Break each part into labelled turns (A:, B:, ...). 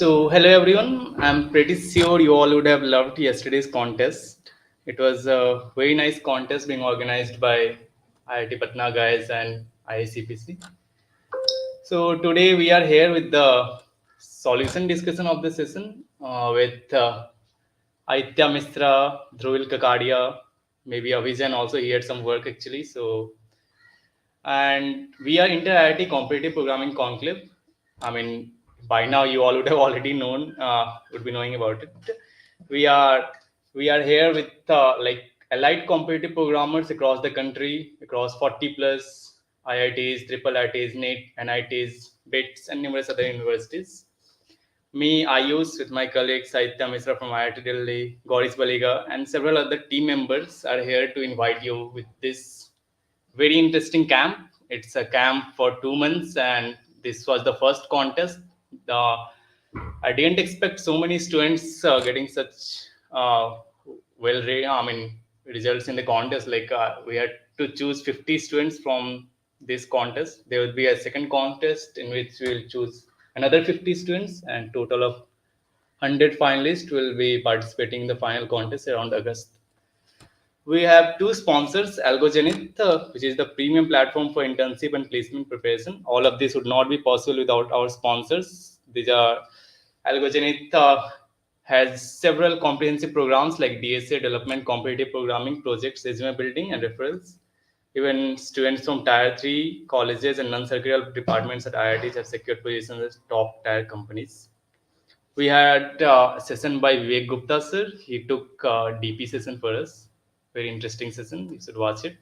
A: Hello everyone. I'm pretty sure you all would have loved yesterday's contest. It was a very nice contest being organized by IIT Patna guys and IICPC. So, today we are here with the solution discussion of the session with Aitya Misra, Dhruvil Kakadia, maybe Avijan also he had some work actually. And we are inter IIT competitive programming conclave. I mean, by now you all would have already known, would be knowing about it. We are we are here with like allied competitive programmers across the country, across 40 plus IITs, triple IITs, NET, NITs, BITS, and numerous other universities. Me, Ayush, with my colleague Saitya Misra from IIT Delhi, Goris Baliga, and several other team members are here to invite you with this very interesting camp. It's a camp for 2 months, and this was the first contest. The I didn't expect so many students getting such uh, I mean, results in the contest. Like we had to choose 50 students from this contest. There will be a second contest in which we'll choose another 50 students, and total of 100 finalists will be participating in the final contest around August. We have two sponsors, AlgoZenith, which is the premium platform for internship and placement preparation. All of this would not be possible without our sponsors. These are AlgoZenith has several comprehensive programs like DSA development, competitive programming, projects, resume building, and referrals. Even students from Tier 3 colleges and non-circular departments at IITs have secured positions at top tier companies. We had a session by Vivek Gupta sir. He took DP session for us. Very interesting session. You should watch it.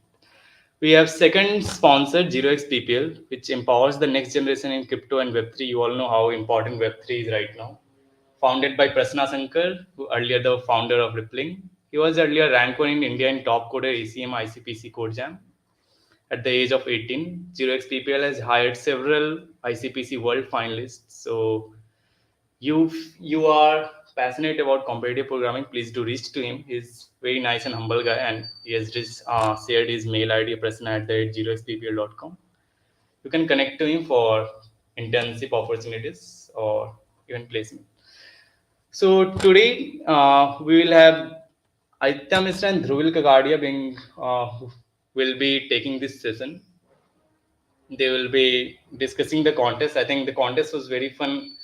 A: We have second sponsor 0xPPL, which empowers the next generation in crypto and Web3. You all know how important Web3 is right now. Founded by Prasna Sankar, who earlier the founder of Rippling. He was earlier rank one in India in top coder ACM ICPC code jam. At the age of 18, 0xPPL has hired several ICPC world finalists. So you are passionate about competitive programming, please do reach to him. He's very nice and humble guy, and he has just shared his mail ID prasanna@0xppl.com. You can connect to him for internship opportunities or even placement. So today we will have Aitya Misra and Dhruvil Kagadia being will be taking this session. They will be discussing the contest. I think the contest was very fun.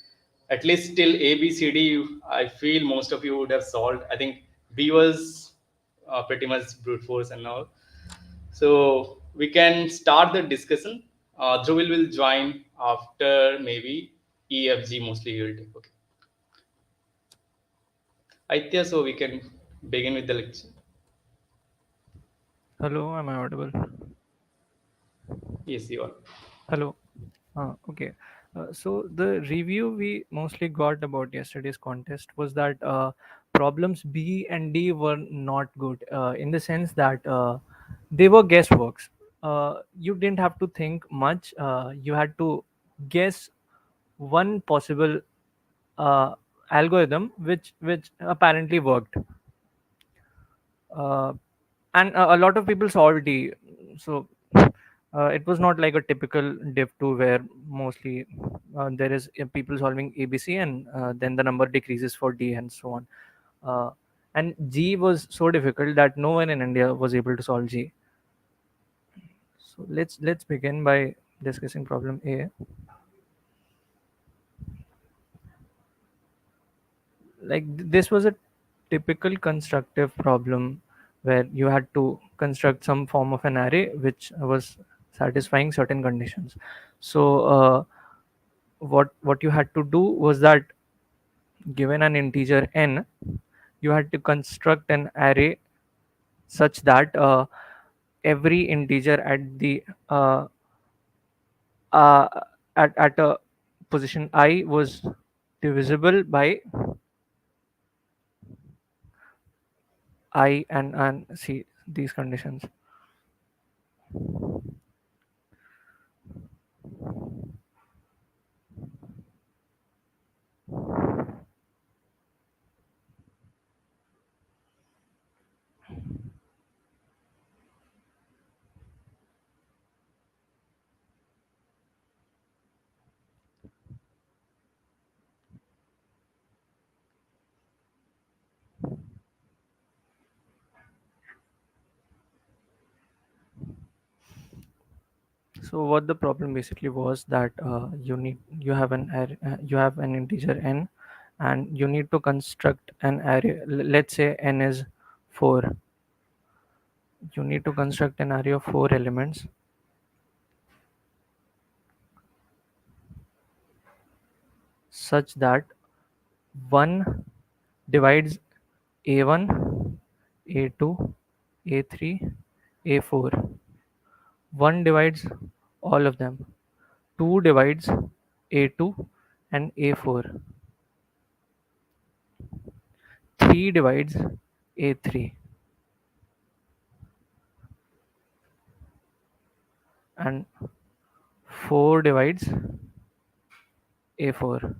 A: At least till A, B, C, D, I feel most of you would have solved. I think B was pretty much brute force and all. So we can start the discussion. Dhruvil will join after maybe E, F, G mostly he will take. Okay. Aitya, so we can begin with the lecture.
B: Hello, am I audible?
A: Yes, you are.
B: Hello. Okay. So the review we mostly got about yesterday's contest was that problems B and D were not good in the sense that they were guessworks. You didn't have to think much. You had to guess one possible uh, algorithm which apparently worked. uh, and a lot of people solved D. So it was not like a typical div 2 where mostly there is people solving ABC and then the number decreases for D and so on. Uh, and G was so difficult that no one in India was able to solve G. So let's begin by discussing problem A. This was a typical constructive problem where you had to construct some form of an array which was satisfying certain conditions. So what you had to do was that given an integer n, you had to construct an array such that every integer at the uh, at a position I was divisible by I and see these conditions. So what the problem basically was that you have an integer n, and you need to construct an array. Let's say n is 4. You need to construct an array of 4 elements such that 1 divides a1, a2, a3, a4. 1 divides all of them. 2 divides a2 and a4. 3 divides a3, and 4 divides a4.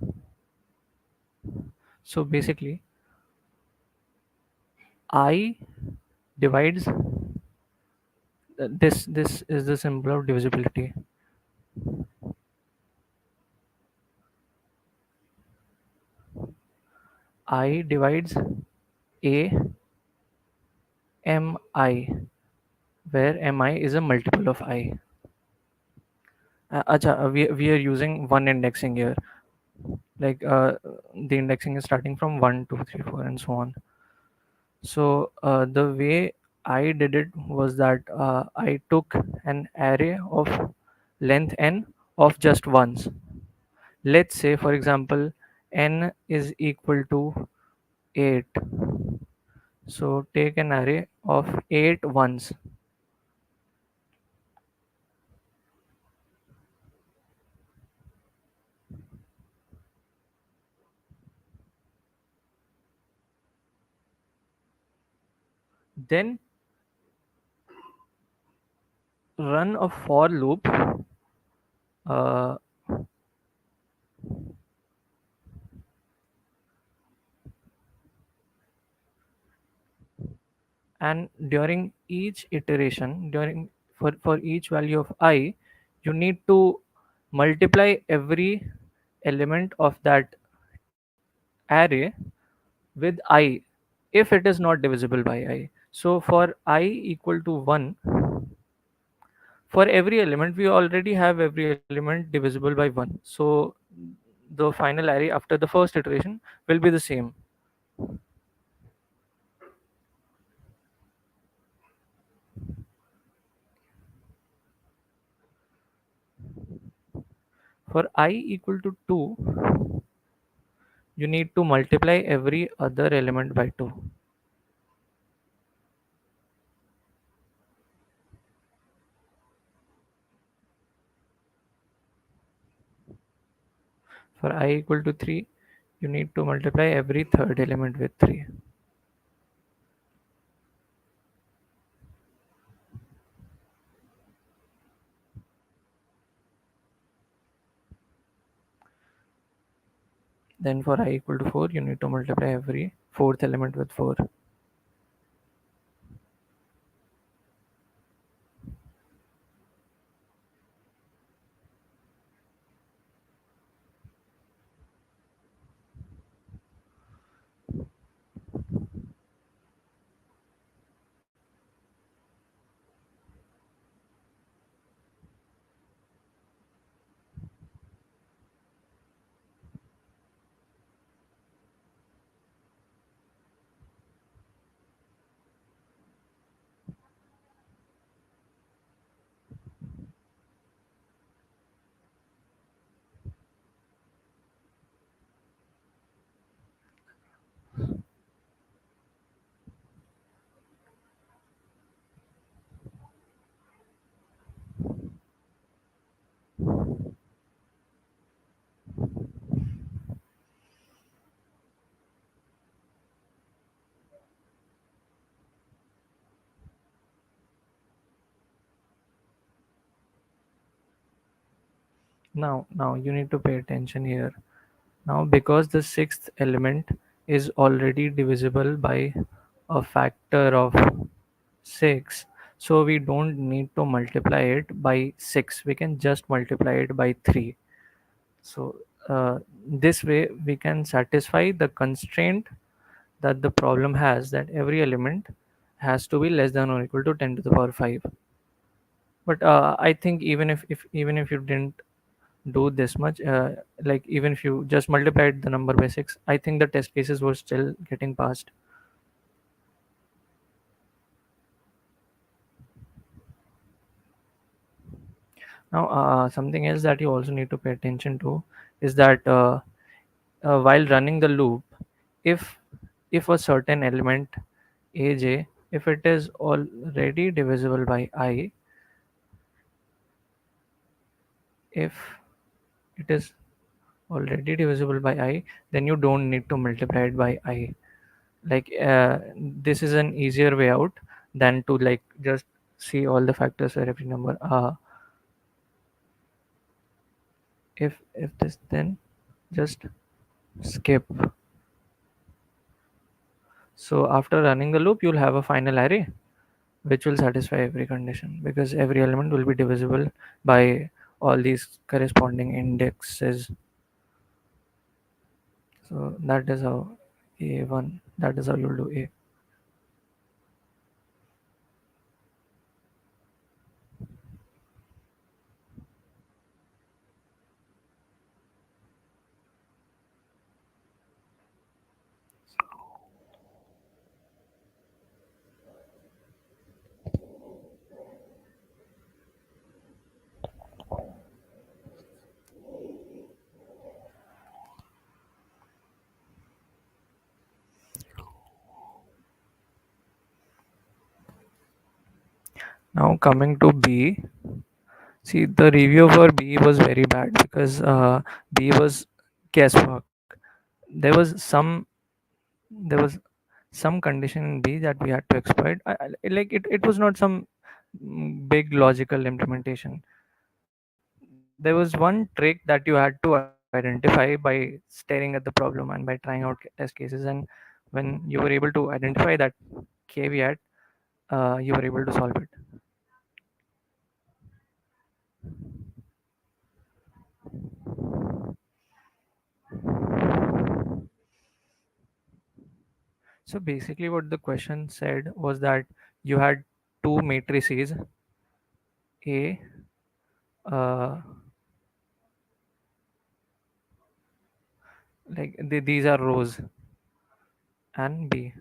B: So basically I divides this is the symbol of divisibility. I divides a mi, where mi is a multiple of I. We are using one indexing here. Like the indexing is starting from 1, 2, 3, 4, and so on. So the way I did it was that I took an array of length n of just ones. Let's say, for example, n is equal to 8. So take an array of 8 ones. Then run a for loop uh, and during each iteration, for each value of I, you need to multiply every element of that array with I if it is not divisible by I. So for I equal to 1, for every element we already have every element divisible by 1. So the final array after the first iteration will be the same. For I equal to 2, you need to multiply every other element by 2. For I equal to 3, you need to multiply every third element with 3. Then for I equal to 4, you need to multiply every fourth element with 4. Now you need to pay attention here. Now, because the sixth element is already divisible by a factor of 6, so we don't need to multiply it by 6. We can just multiply it by 3. So this way we can satisfy the constraint that the problem has, that every element has to be less than or equal to 10 to the power 5. But I think even if you didn't do this much, like even if you just multiplied the number by 6, I think the test cases were still getting passed. Now something else that you also need to pay attention to is that while running the loop, if if a certain element aj, if it is already divisible by I, if it is already divisible by I, then you don't need to multiply it by I. Like this is an easier way out than to like just see all the factors for every number. If this, then just skip. So after running the loop, you'll have a final array which will satisfy every condition, because every element will be divisible by all these corresponding indexes. So that is how a1, that is how you'll do a. Now coming to b, see, the review for b was very bad because b was guesswork. There was there was some condition in b that we had to exploit. Like it was not some big logical implementation. There was one trick that you had to identify by staring at the problem and by trying out test cases, and when you were able to identify that caveat, you were able to solve it. So basically what the question said was that you had two matrices, a uh, like these are rows, and b.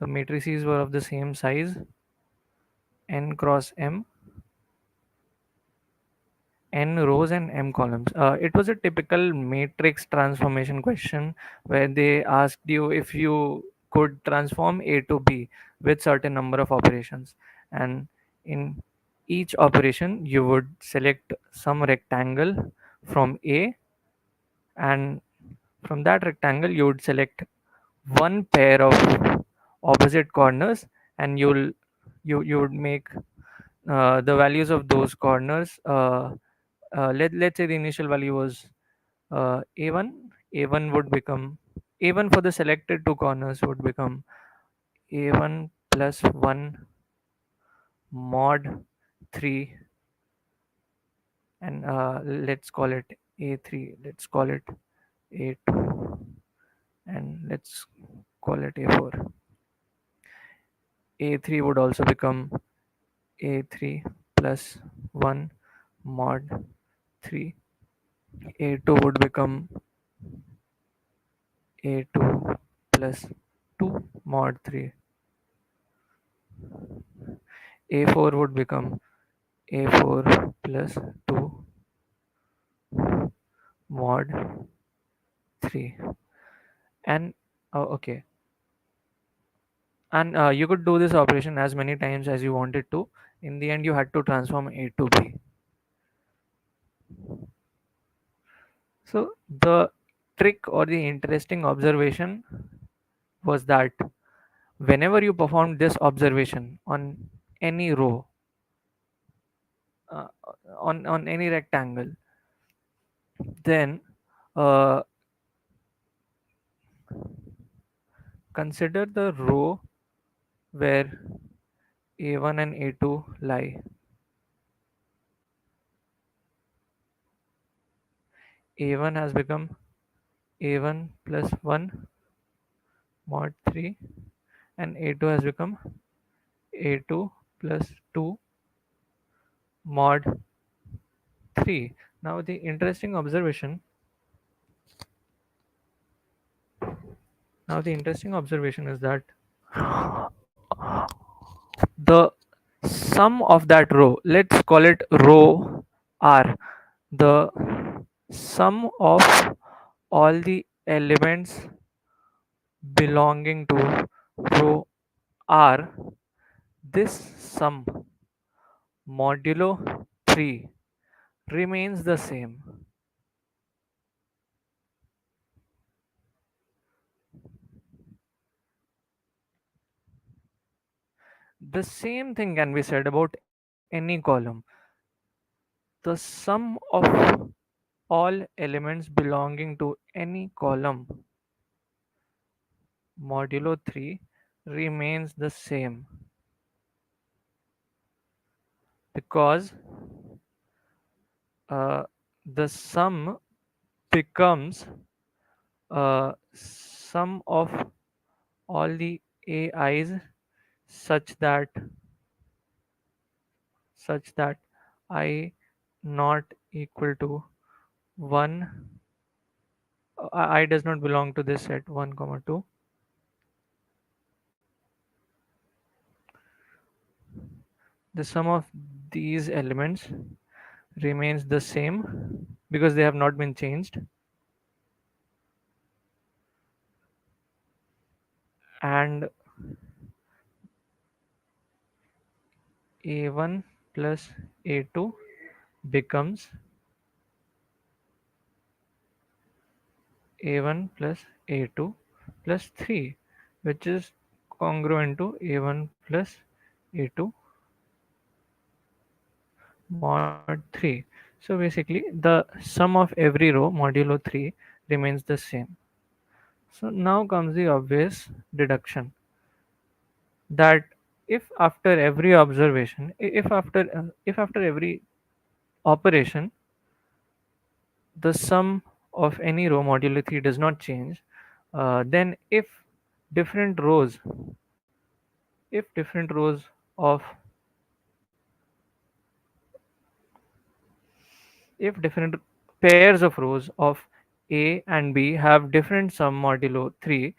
B: The matrices were of the same size, n cross m, n rows and m columns. It was a typical matrix transformation question where they asked you if you could transform A to B with certain number of operations, and in each operation you would select some rectangle from A, and from that rectangle you would select one pair of opposite corners, and you would make the values of those corners. Let's say the initial value was a1. A1 would become a1 for the selected two corners would become a1 plus 1 mod 3, and let's call it a3, let's call it a2, and let's call it a4. A3 would also become a3 plus 1 mod 3. A2 would become a2 plus 2 mod 3. A4 would become a4 plus 2 mod 3. And okay, and you could do this operation as many times as you wanted to. In the end you had to transform a to b. So the trick or the interesting observation was that whenever you performed this observation on any row, uh, on any rectangle, then uh, consider the row where a1 and a2 lie. A1 has become a1 plus 1 mod 3, and a2 has become a2 plus 2 mod 3. Now the interesting observation is that the sum of that row, let's call it row R, the sum of all the elements belonging to row R, this sum modulo 3 remains the same. The same thing can be said about any column. The sum of all elements belonging to any column modulo 3 remains the same, because uh, the sum becomes sum of all the ai's such that I not equal to 1, I does not belong to this set 1 comma 2. The sum of these elements remains the same because they have not been changed, and a1 plus a2 becomes a1 plus a2 plus 3, which is congruent to a1 plus a2 mod 3. So basically the sum of every row modulo 3 remains the same. So now comes the obvious deduction, that if after every observation, if after every operation the sum of any row modulo 3 does not change, then different rows different rows of if different pairs of rows of a and b have different sum modulo 3,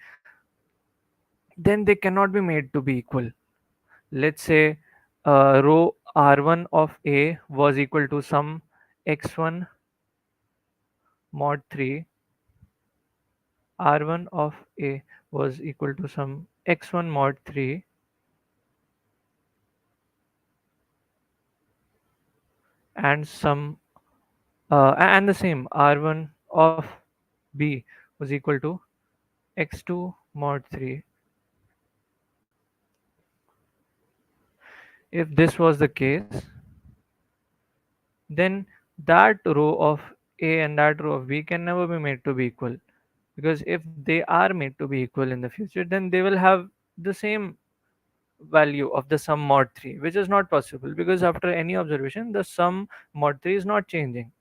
B: then they cannot be made to be equal. Let's say row r1 of a was equal to sum x1 mod 3, r1 of a was equal to sum x1 mod 3, and some and the same r1 of b was equal to x2 mod 3. If this was the case, then that row of a and that row of b can never be made to be equal, because if they are made to be equal in the future, then they will have the same value of the sum mod 3, which is not possible because after any observation the sum mod 3 is not changing.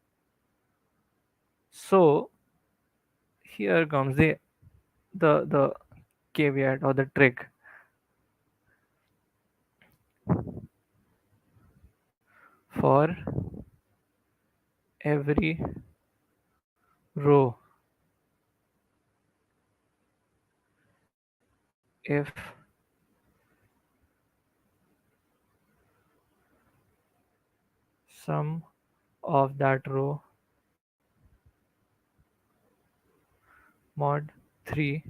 B: So here comes the caveat or the trick. For every row, if sum of that row mod 3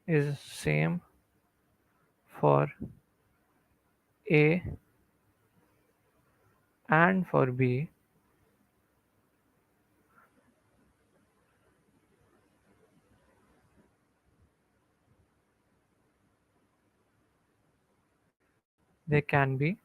B: is same for a and for b, they can be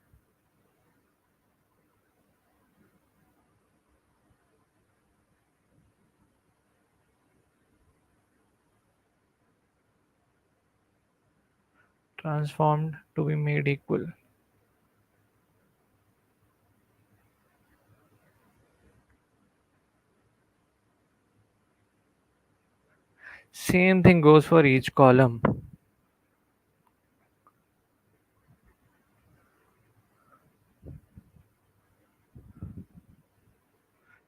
B: transformed to be made equal. Same thing goes for each column.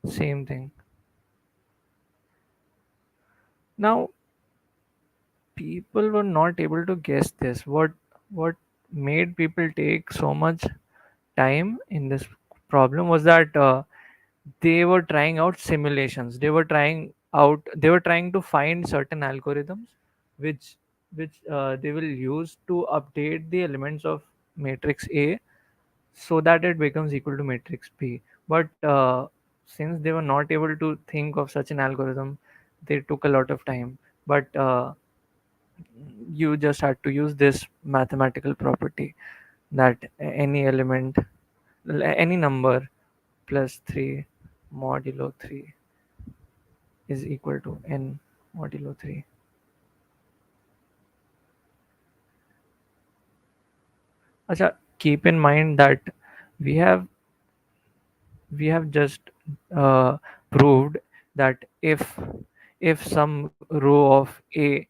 B: Same thing. Now, people were not able to guess this. What made people take so much time in this problem was that they were trying out simulations. They were trying to find certain algorithms which they will use to update the elements of matrix A so that it becomes equal to matrix B. But since they were not able to think of such an algorithm, they took a lot of time. But you just had to use this mathematical property that any element, any number plus 3 modulo 3 is equal to n modulo 3. Acha, keep in mind that we have we have just uh, proved that if some row of a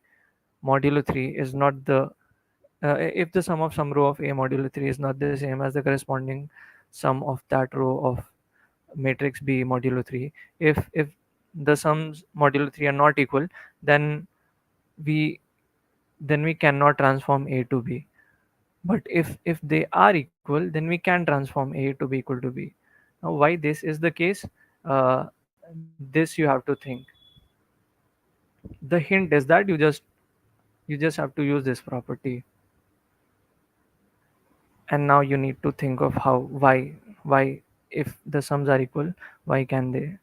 B: modulo 3 is not the if the sum of some row of a modulo 3 is not the same as the corresponding sum of that row of matrix B modulo 3, if the sums modulo 3 are not equal, then we we cannot transform A to B. But if they are equal, then we can transform A to be equal to B. Now, why this is the case? This you have to think. The hint is that you just have to use this property, and now you need to think of why if the sums are equal, why can they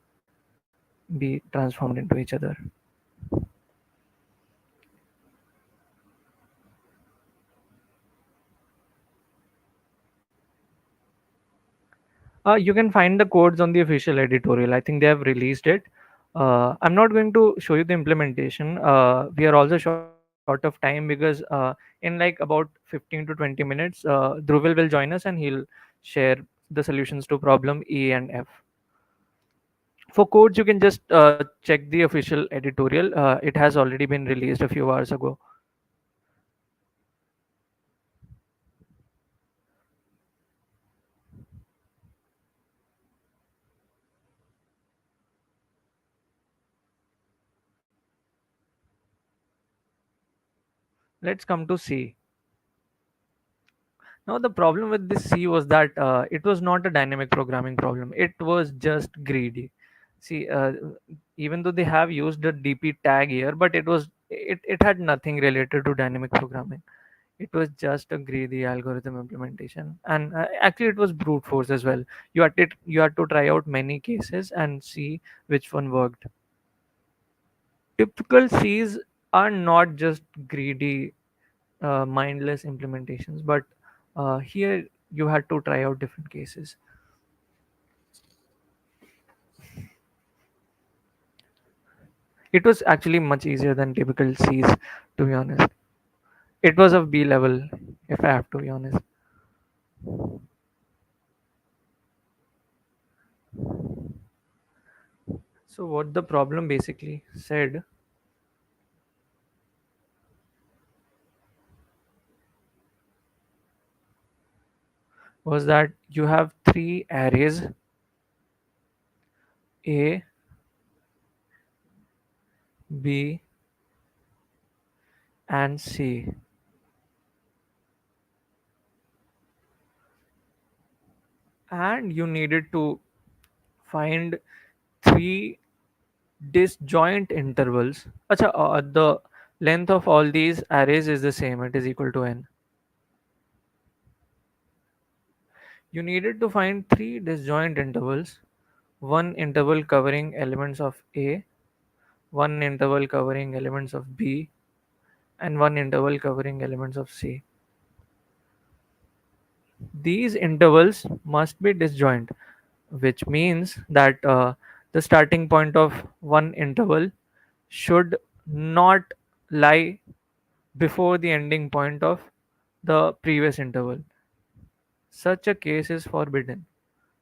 B: be transformed into each other. You can find the codes on the official editorial. I think they have released it. I'm not going to show you the implementation. We are also short of time because in like about 15 to 20 minutes, Dhruval will join us and he'll share the solutions to problem E and F. For codes, you can just check the official editorial. It has already been released a few hours ago. Let's come to C. Now, the problem with this C was that it was not a dynamic programming problem. It was just greedy. See, even though they have used the DP tag here, but it had nothing related to dynamic programming. It was just a greedy algorithm implementation, and actually, it was brute force as well. You had to try out many cases and see which one worked. Typical Cs are not just greedy mindless implementations, but here you had to try out different cases. It was actually much easier than typical C's, to be honest. It was of B level, if I have to be honest. So what the problem basically said was that you have three arrays A, B, and C. And you needed to find three disjoint intervals. Acha, the length of all these arrays is the same, it is equal to n. You needed to find three disjoint intervals, one interval covering elements of A, one interval covering elements of B, and one interval covering elements of C. These intervals must be disjoint, which means that the starting point of one interval should not lie before the ending point of the previous interval. Such a case is forbidden.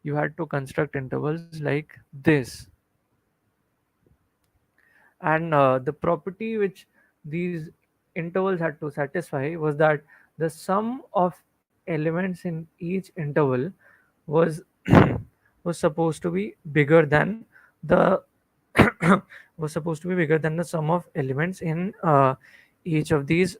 B: You had to construct intervals like this. And the property which these intervals had to satisfy was that the sum of elements in each interval was was supposed to be bigger than the was supposed to be bigger than the sum of elements in each of these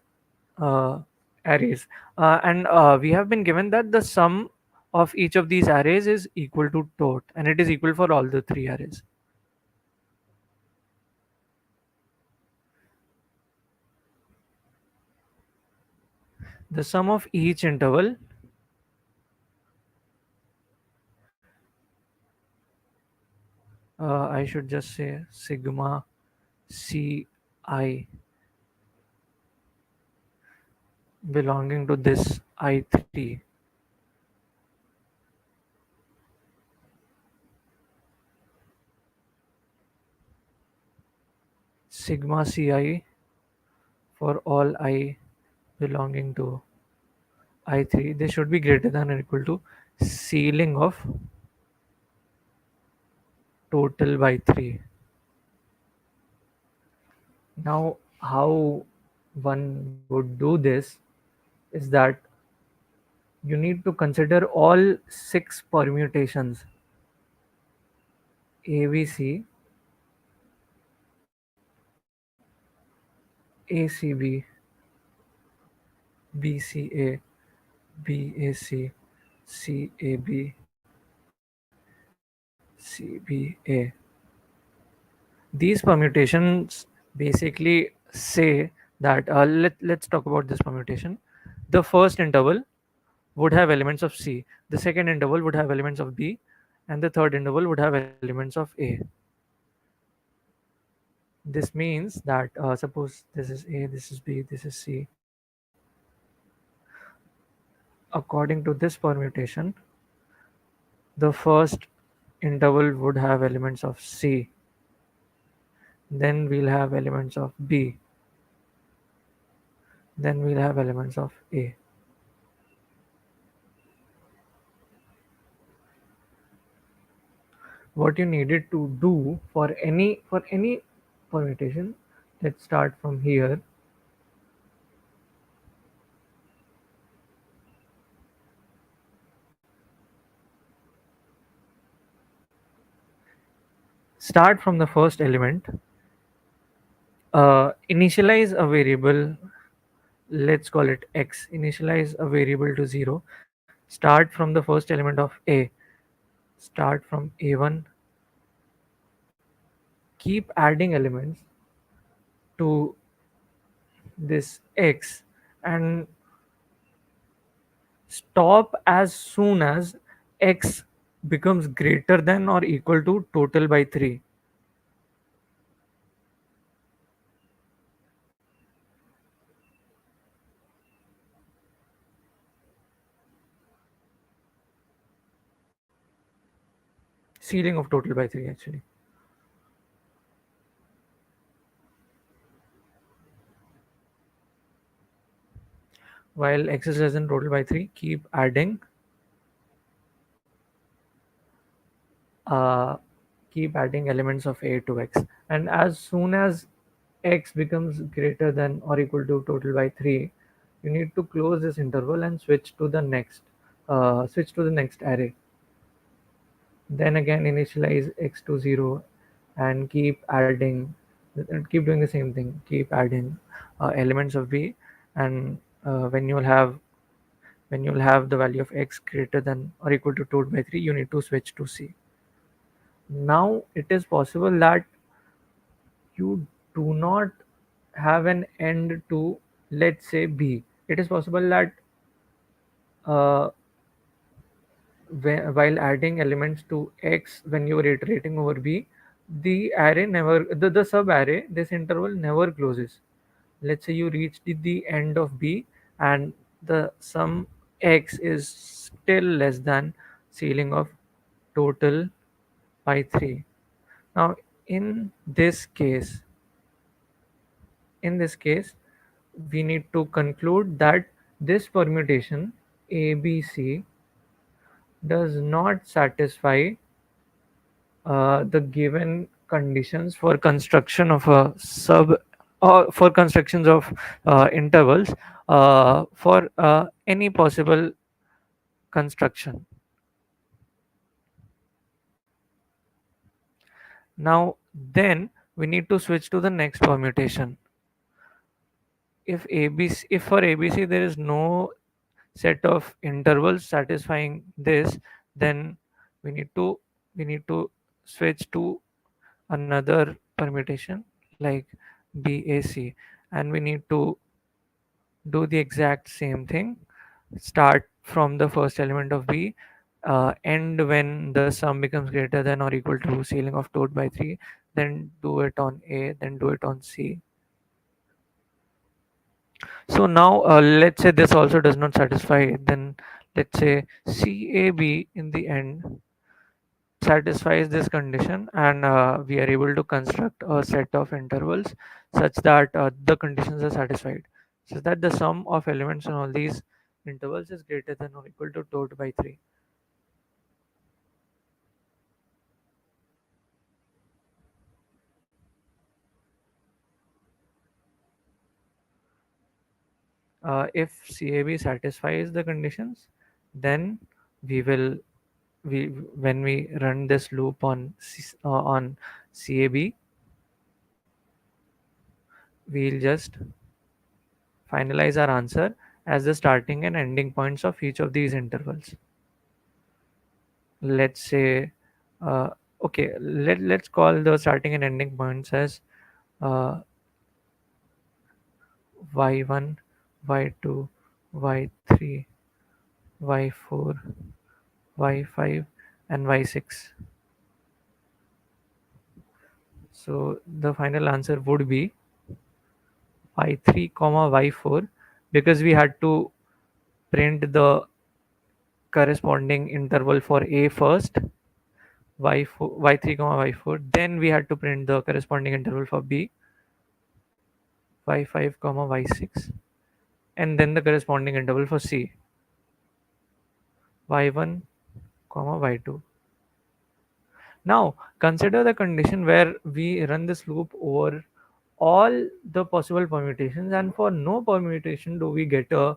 B: uh, arrays. And we have been given that the sum of each of these arrays is equal to tot, and it is equal for all the three arrays. The sum of each interval I should just say sigma ci belonging to this I3 sigma ci for all I belonging to I3, they should be greater than or equal to ceiling of total by 3. Now, how one would do this is that you need to consider all 6 permutations ABC, ACB, BCA, BAC, CAB, CBA. These permutations basically say that let's talk about this permutation. The first interval would have elements of C, the second interval would have elements of B, and the third interval would have elements of A. This means that suppose this is A, this is B, this is C. According to this permutation, the first interval would have elements of C, then we'll have elements of B, then we'll have elements of A. What you needed to do for any permutation, let's start from here. Start from the first element, initialize a variable, let's call it x, initialize a variable to 0, start from the first element of A, start from A1, keep adding elements to this x, and stop as soon as x becomes greater than or equal to total by 3. Ceiling of total by 3 actually. While x is less than total by 3, uh, keep adding elements of A to x, and as soon as x becomes greater than or equal to total by 3, you need to close this interval and switch to the next array. Then again initialize x to 0 and keep doing the same thing, keep adding elements of B, and when you'll have the value of x greater than or equal to 2 by 3, you need to switch to C. Now it is possible that you do not have an end to, let's say, B. It is possible that uh, while adding elements to x, when you are iterating over B, the sub array, this interval never closes. Let's say you reach the end of B and the sum x is still less than ceiling of total by 3. Now in this case, we need to conclude that this permutation ABC does not satisfy the given conditions for construction of a sub, or for constructions of intervals for any possible construction. Now then we need to switch to the next permutation. If for ABC there is no set of intervals satisfying this, then we need to we need to switch to another permutation like BAC, and we need to do the exact same thing. Start from the first element of B, end when the sum becomes greater than or equal to ceiling of 2 by 3, then do it on A, then do it on C. So now let's say this also does not satisfy, then let's say CAB in the end satisfies this condition, and we are able to construct a set of intervals such that the conditions are satisfied, such that the sum of elements in all these intervals is greater than or equal to 2 by 3. If CAB satisfies the conditions, then we will we when we run this loop on CAB, we'll just finalize our answer as the starting and ending points of each of these intervals. Let's say, uh, okay, let's call the starting and ending points as uh, y1, y2, y3, y4, y5, and y6. So the final answer would be y3 comma y4, because we had to print the corresponding interval for A first, y4, y3 comma y4, then we had to print the corresponding interval for B, y5 comma y6, and then the corresponding interval for C, y1 comma y2. Now consider the condition where we run this loop over all the possible permutations, and for no permutation uh, do we get a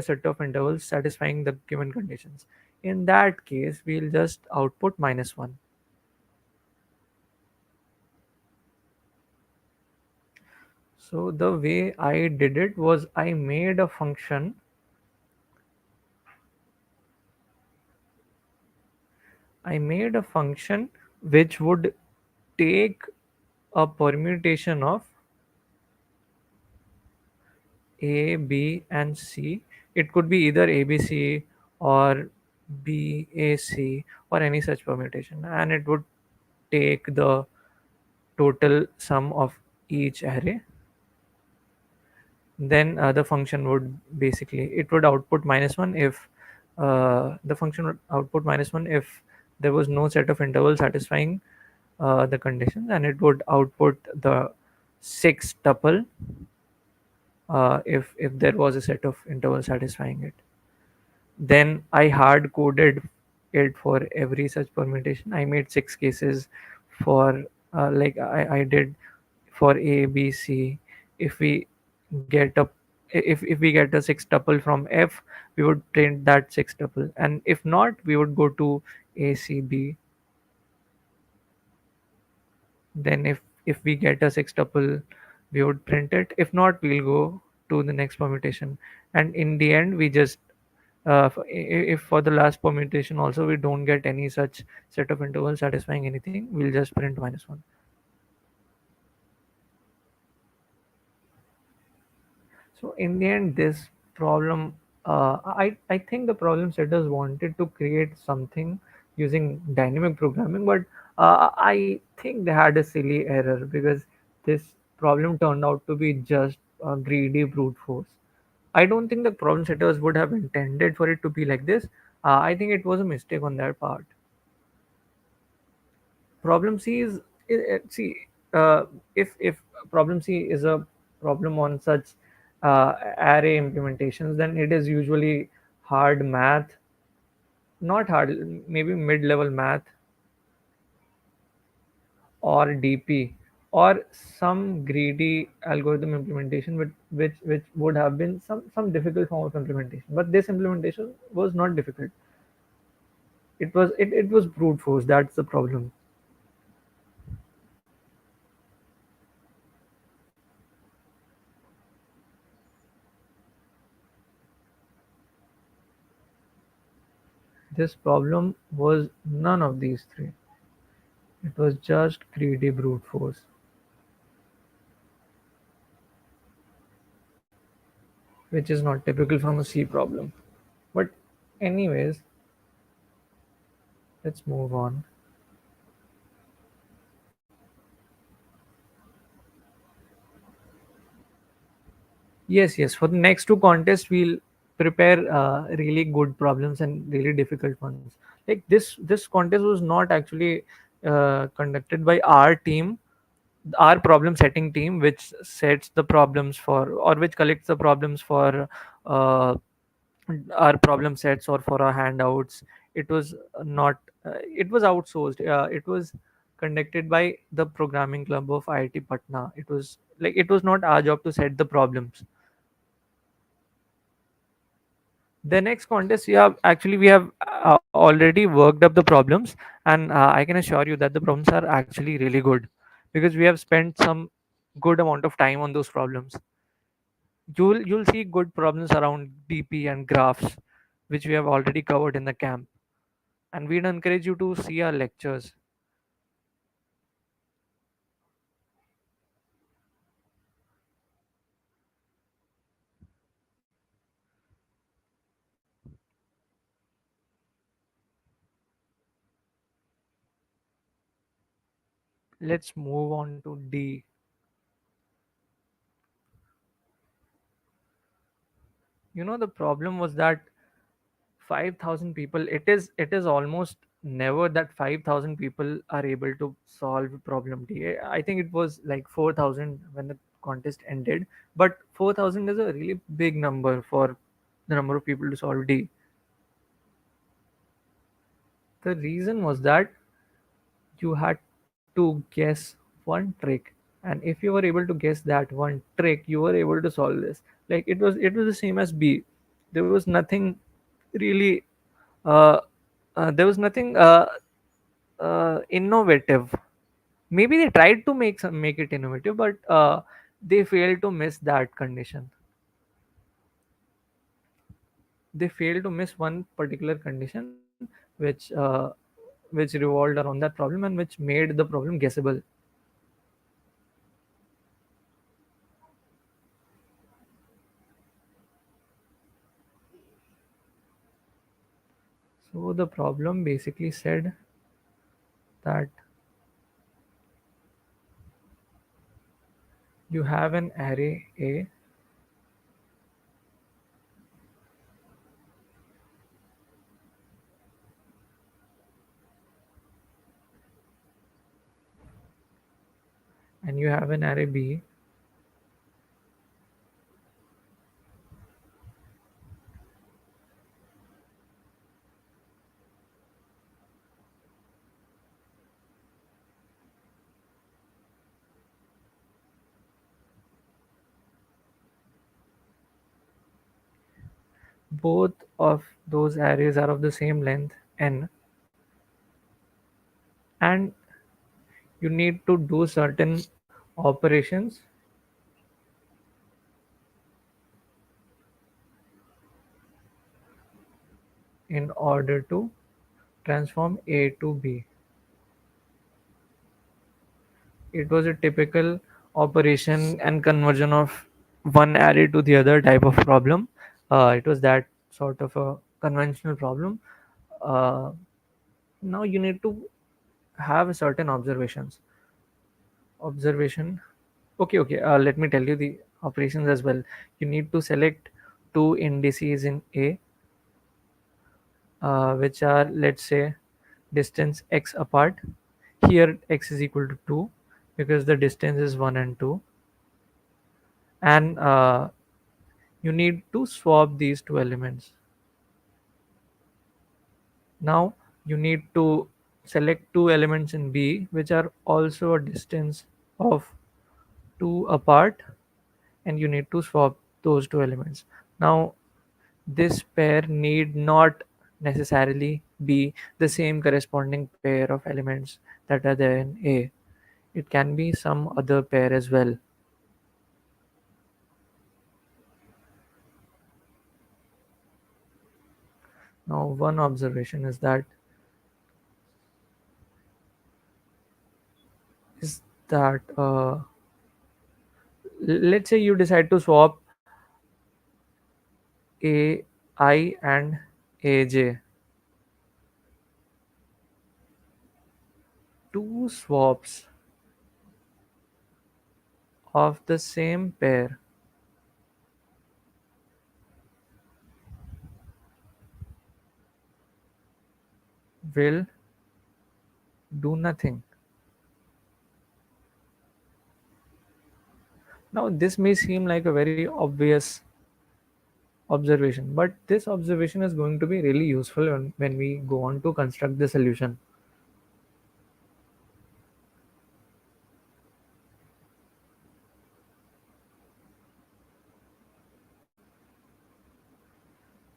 B: set of intervals satisfying the given conditions. In that case, we'll just output -1. So the way I did it was I made a function which would take a permutation of A, B, and C. It could be either ABC or BAC or any such permutation, and it would take the total sum of each array. Then the function would basically it would output -1 if the function would output -1 if there was no set of intervals satisfying the conditions, and it would output the sixth tuple if there was a set of intervals satisfying it. Then I hard coded it for every such permutation. I made 6 cases for I did for A, B, C. If we get a if we get a six tuple from F, we would print that six tuple, and if not, we would go to A, C, B. Then if we get a six tuple, we would print it. If not, we'll go to the next permutation, and in the end, we just if for the last permutation also we don't get any such set of intervals satisfying anything, we'll just print -1. So in the end, this problem, I think the problem setters wanted to create something using dynamic programming, but I think they had a silly error because this problem turned out to be just a greedy brute force. I don't think the problem setters would have intended for it to be like this. I think it was a mistake on their part. Problem C is see if problem C is a problem on such array implementations, then it is usually hard math, not hard, maybe mid-level math or DP or some greedy algorithm implementation which would have been some difficult form of implementation. But this implementation was not difficult. It was brute force. That's the problem. This problem was none of these three. It was just greedy brute force, which is not typical from a C problem. But, anyways, let's move on. Yes. For the next two contests, we'll prepare really good problems and really difficult ones. Like this contest was not actually conducted by our team, our problem setting team, which sets the problems for, or which collects the problems for uh, our problem sets or for our handouts. It was not. It was outsourced. It was conducted by the programming club of IIT Patna. It was not our job to set the problems. The next contest, we have already worked up the problems, and I can assure you that the problems are actually really good, because we have spent some good amount of time on those problems. You'll see good problems around DP and graphs, which we have already covered in the camp, and we'd encourage you to see our lectures. Let's move on to D. The problem was that 5,000 people, it is almost never that 5,000 people are able to solve problem D. I think it was like 4,000 when the contest ended, but 4,000 is a really big number for the number of people to solve D. The reason was that you had to guess one trick, and if you were able to guess that one trick, you were able to solve this. Like it was the same as B. There was nothing really uh, there was nothing innovative. Maybe they tried to make it innovative, but they failed to miss that condition. They failed to miss one particular condition, which revolved around that problem and which made the problem guessable. So the problem basically said that you have an array A, and you have an array B. Both of those arrays are of the same length n, and you need to do certain operations in order to transform A to B. It was a typical operation and conversion of one array to the other type of problem. It was that sort of a conventional problem. Uh, Now you need to have certain observations. Observation. Okay. Let me tell you the operations as well. You need to select two indices in A, which are, let's say, distance x apart. Here x is equal to 2 because the distance is 1 and 2, and you need to swap these two elements. Now you need to select two elements in B which are also a distance of 2 apart, and you need to swap those two elements. Now this pair need not necessarily be the same corresponding pair of elements that are there in A. It can be some other pair as well. Now, one observation is that let's say you decide to swap a I and aj, two swaps of the same pair will do nothing. Now, this may seem like a very obvious observation, but this observation is going to be really useful when we go on to construct the solution.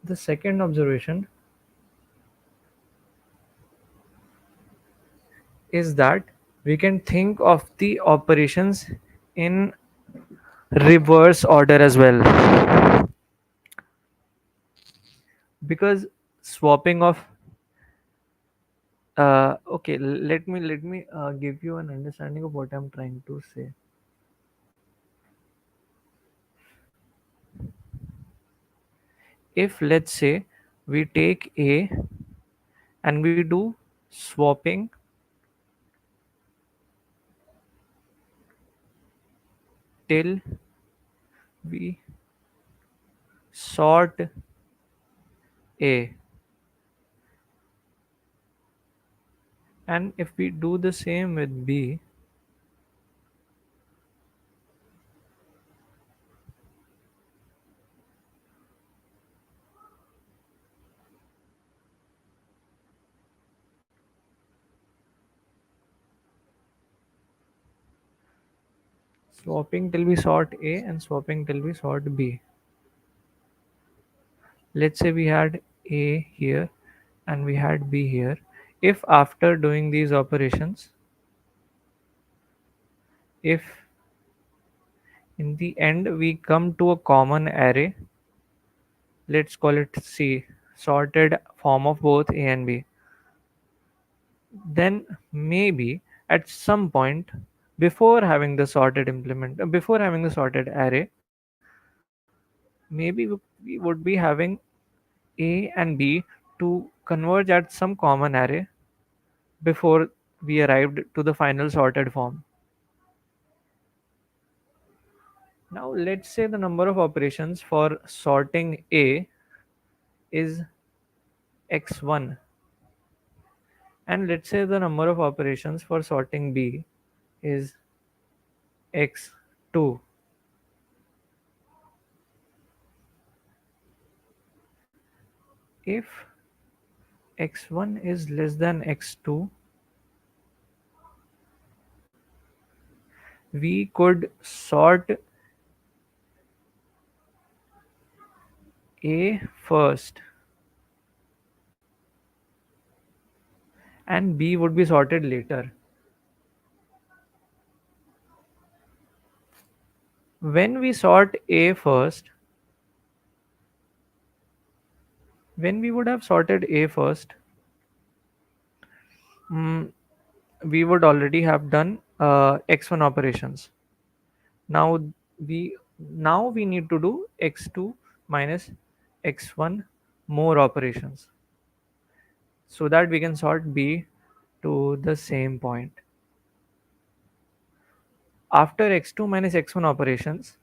B: The second observation is that we can think of the operations in reverse order as well, because swapping of okay, let me give you an understanding of what I'm trying to say. If let's say we take a and we do swapping till we sort a, and if we do the same with b, swapping till we sort a and swapping till we sort b. Let's say we had a here and we had b here. If after doing these operations, if in the end we come to a common array, let's call it c, sorted form of both a and b, then maybe at some point before having the sorted before having the sorted array, maybe we would be having a and b to converge at some common array before we arrived to the final sorted form. Now let's say the number of operations for sorting a is x1, and let's say the number of operations for sorting b is x2. If x1 is less than x2, we could sort a first and b would be sorted later. When we sort a first, when we would have sorted a first, mm, we would already have done x1 operations. Now we need to do x2 minus x1 more operations so that we can sort b to the same point. After x2 minus x1 operations,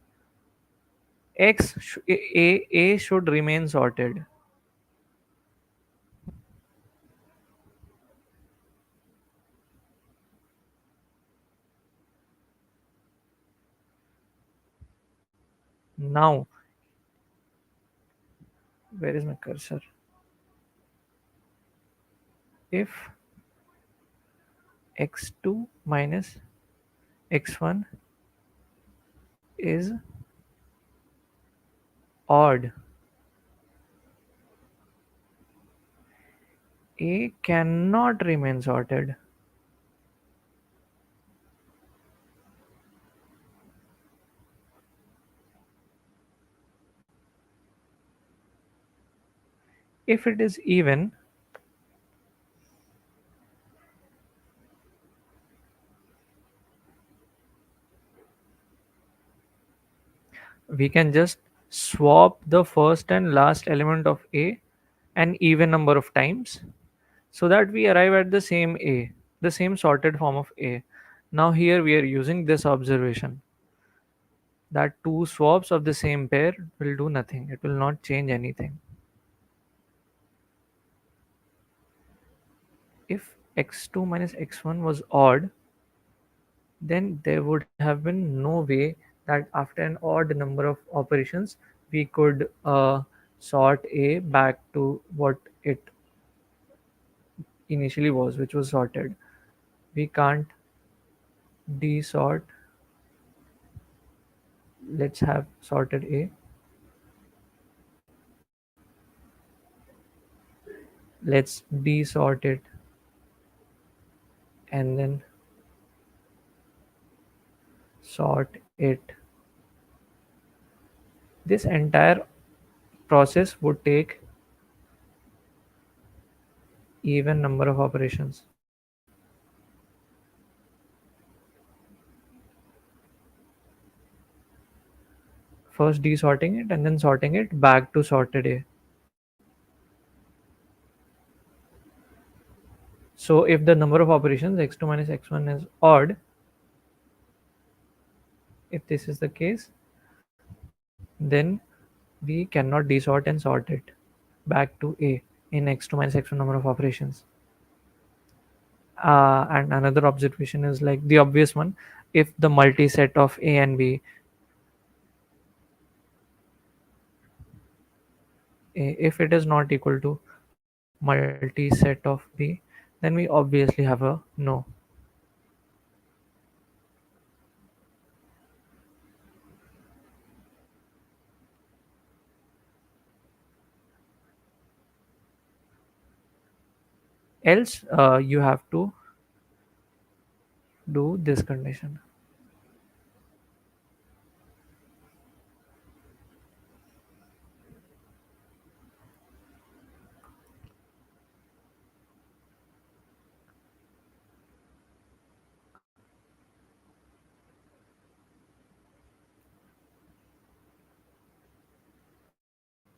B: a should remain sorted. Now, where is my cursor? If x2 minus x1 is odd, a cannot remain sorted. If it is even, we can just swap the first and last element of A an even number of times so that we arrive at the same A, the same sorted form of A. Now, here we are using this observation that two swaps of the same pair will do nothing, it will not change anything. If x2 minus x1 was odd, then there would have been no way that after an odd number of operations we could sort A back to what it initially was, which was sorted. We can't desort. Let's have sorted A. Let's desort it and then sort it. This entire process would take even number of operations. First desorting it and then sorting it back to sorted A. So if the number of operations x2 minus x1 is odd, if this is the case, then we cannot desort and sort it back to A in x2 minus x1 number of operations. And another observation is like the obvious one: if the multi-set of A and B, if it is not equal to multi-set of B, then we obviously have a no. Else, you have to do this condition.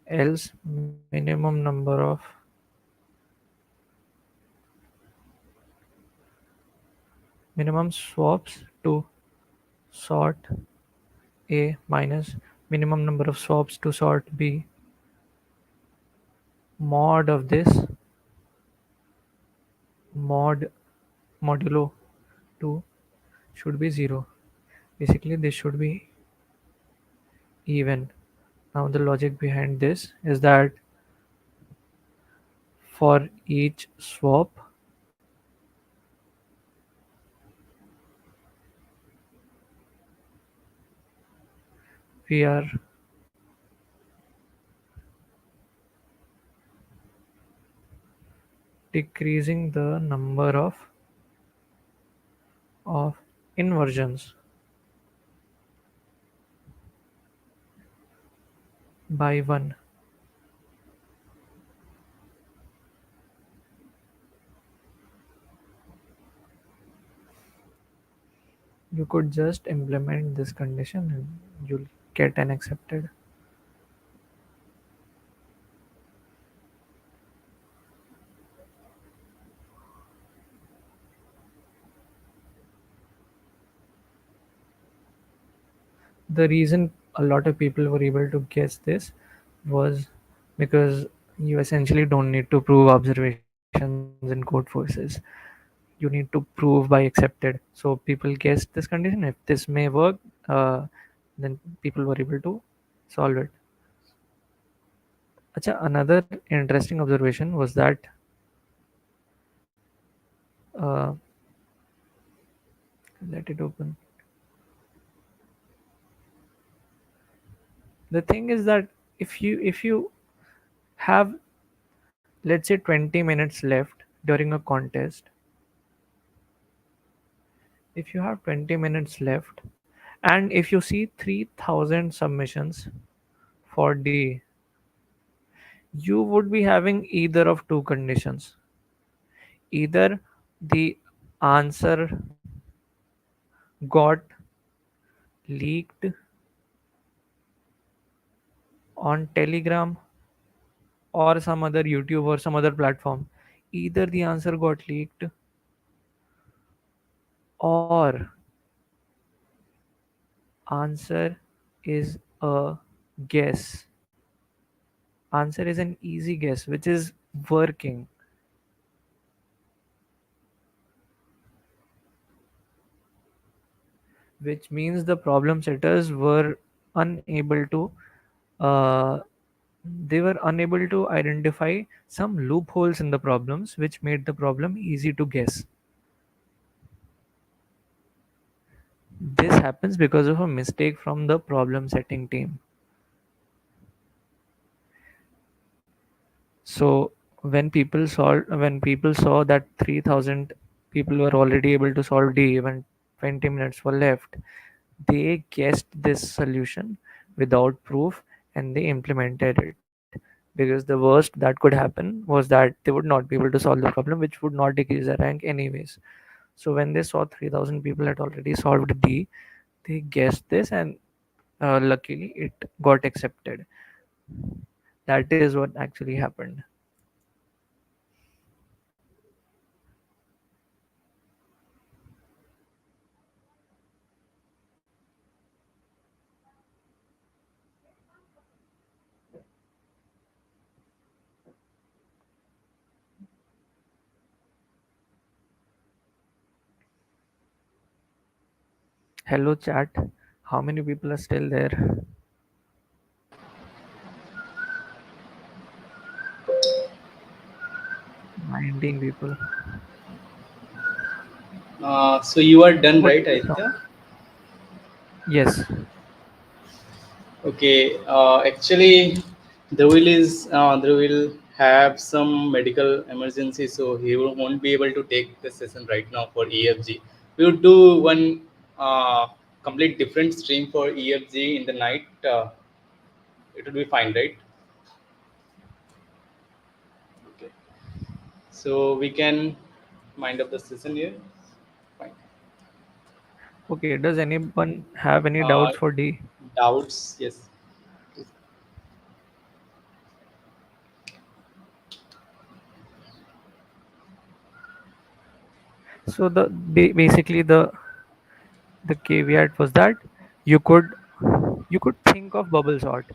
B: Else, minimum swaps to sort A minus minimum number of swaps to sort B, mod of this mod modulo 2 should be 0. Basically this should be even. Now the logic behind this is that for each swap we are decreasing the number of inversions by 1. You could just implement this condition and you'll get an accepted. The reason a lot of people were able to guess this was because you essentially don't need to prove observations in code forces. You need to prove by accepted. So people guessed this condition. If this may work, uh, then people were able to solve it. Acha, another interesting observation was that uh, let it open. The thing is that if you have, let's say, 20 minutes left during a contest, if you have 20 minutes left and if you see 3000 submissions for D, You would be having either of two conditions. Either the answer got leaked on Telegram or some other YouTube or some other platform. Either the answer got leaked, or answer is a guess. Answer is an easy guess which is working, which means the problem setters were unable to uh, they were unable to identify some loopholes in the problems which made the problem easy to guess. This happens because of a mistake from the problem setting team. So when people saw that 3000 people were already able to solve D when 20 minutes were left, they guessed this solution without proof and they implemented it, because the worst that could happen was that they would not be able to solve the problem, which would not decrease their rank anyways. So when they saw 3000 people had already solved D, they guessed this, and luckily it got accepted. That is what actually happened. Hello chat, how many people are still there? 19 people.
A: So you are done,
B: What
A: right,
B: do you sound?
A: Aditya?
B: Yes.
A: Okay. Actually, there will have some medical emergency, so he won't be able to take the session right now for EFG. We would do one complete different stream for EFG in the night. It will be fine, right? Okay. So we can mind up the session here. Fine.
B: Okay, does anyone have any
A: Uh,
B: doubts for D?
A: Doubts? Yes.
B: So basically the caveat was that you could you could think of bubble sort.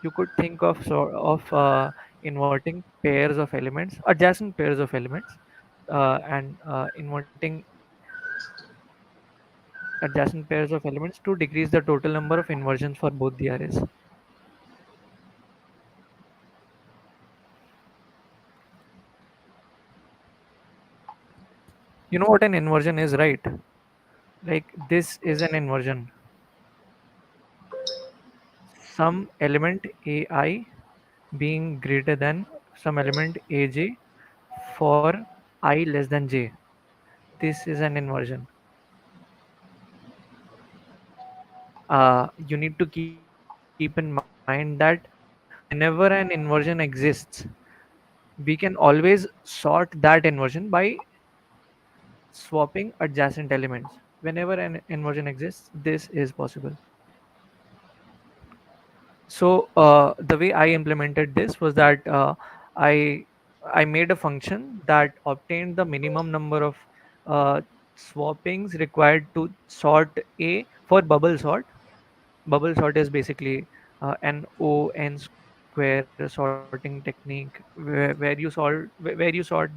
B: You could think of inverting pairs of elements, adjacent pairs of elements, and inverting adjacent pairs of elements to decrease the total number of inversions for both the arrays. You know what an inversion is, right? Like this is an inversion. Some element ai being greater than some element aj for I less than j. This is an inversion. You need to keep in mind that whenever an inversion exists, we can always sort that inversion by swapping adjacent elements. Whenever an inversion exists, this is possible. So the way I implemented this was that I I made a function that obtained the minimum number of uh, swappings required to sort A for bubble sort. Bubble sort is basically an O(n) square sorting technique where you sort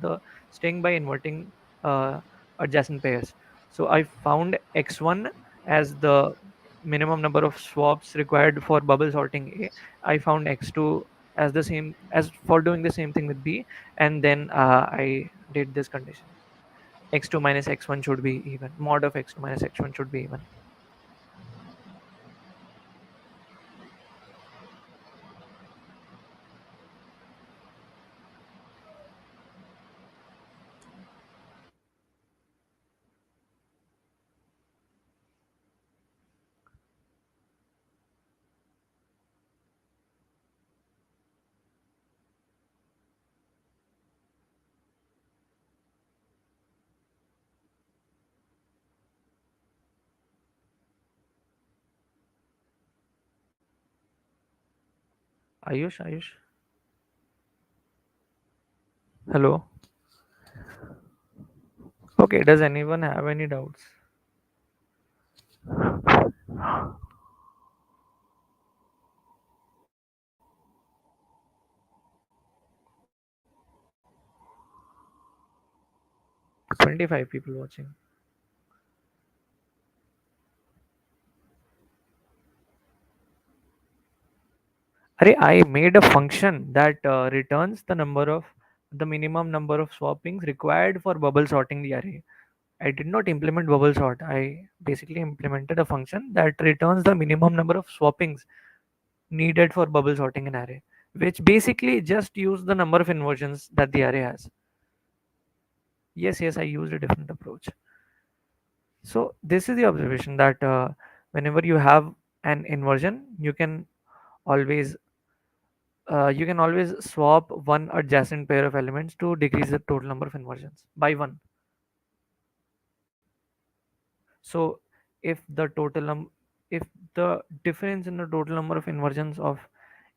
B: the string by inverting uh, adjacent pairs. So I found x1 as the minimum number of swaps required for bubble sorting A. I found x2 as the same as for doing the same thing with B, and then I did this condition: x2 minus x1 should be even. Mod of x2 minus x1 should be even. Ayush, hello. Okay, does anyone have any doubts? 25 people watching. Arey, I made a function that returns the minimum number of swappings required for bubble sorting the array. I did not implement bubble sort. I basically implemented a function that returns the minimum number of swappings needed for bubble sorting an array, which basically just use the number of inversions that the array has. Yes, I used a different approach. So this is the observation that whenever you have an inversion, always you can always swap one adjacent pair of elements to decrease the total number of inversions by one. So if the if the difference in the total number of inversions of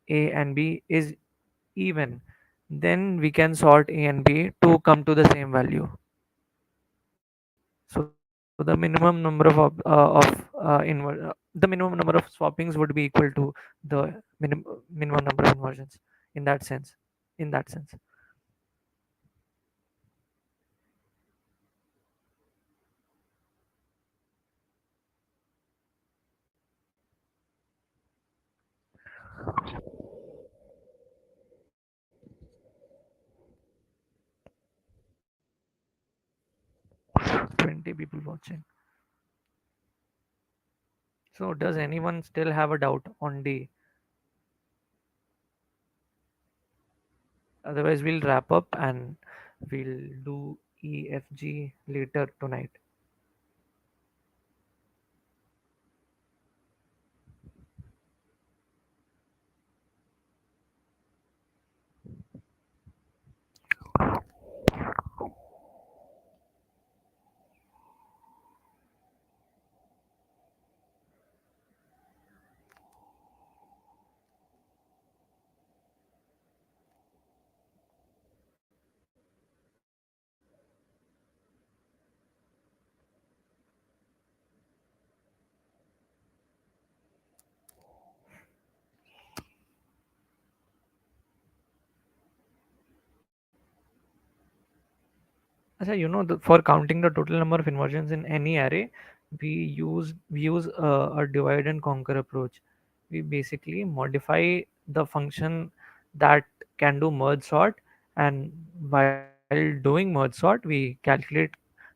B: A and B is even, then we can sort A and B to come to the same value. So the minimum number the minimum number of swappings would be equal to the minimum number of inversions in that sense. In that sense, 20 people watching. So does anyone still have a doubt on D? Otherwise, we'll wrap up and we'll do EFG later tonight. Acha, for counting the total number of inversions in any array, we use a divide and conquer approach. We basically modify the function that can do merge sort, and while doing merge sort, we calculate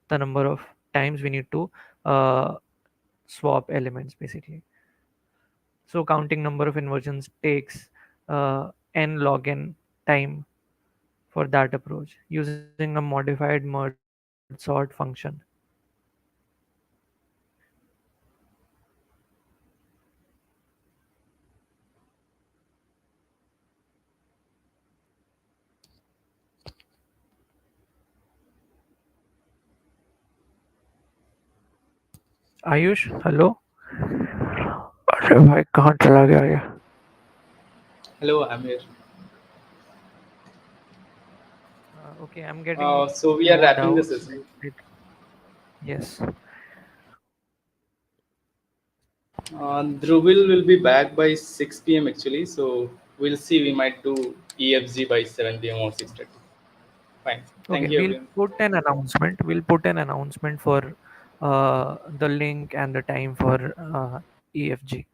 B: the number of times we need to uh, swap elements basically. So counting number of inversions takes n log n time for that approach using a modified merge sort function. Ayush hello अरे भाई कहाँ चला गया ये
A: Hello, I'm here.
B: Okay, I'm getting
A: So we are
B: more
A: wrapping the
B: doubts.
A: session.
B: Yes.
A: Dhruvil will be back by 6 p.m. actually. So we'll see. We might do EFG by 7 p.m. or 6:30. Fine. Thank
B: Okay,
A: you, everyone.
B: we'll put an announcement for the link and the time for EFG.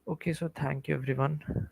B: Okay, so thank you everyone.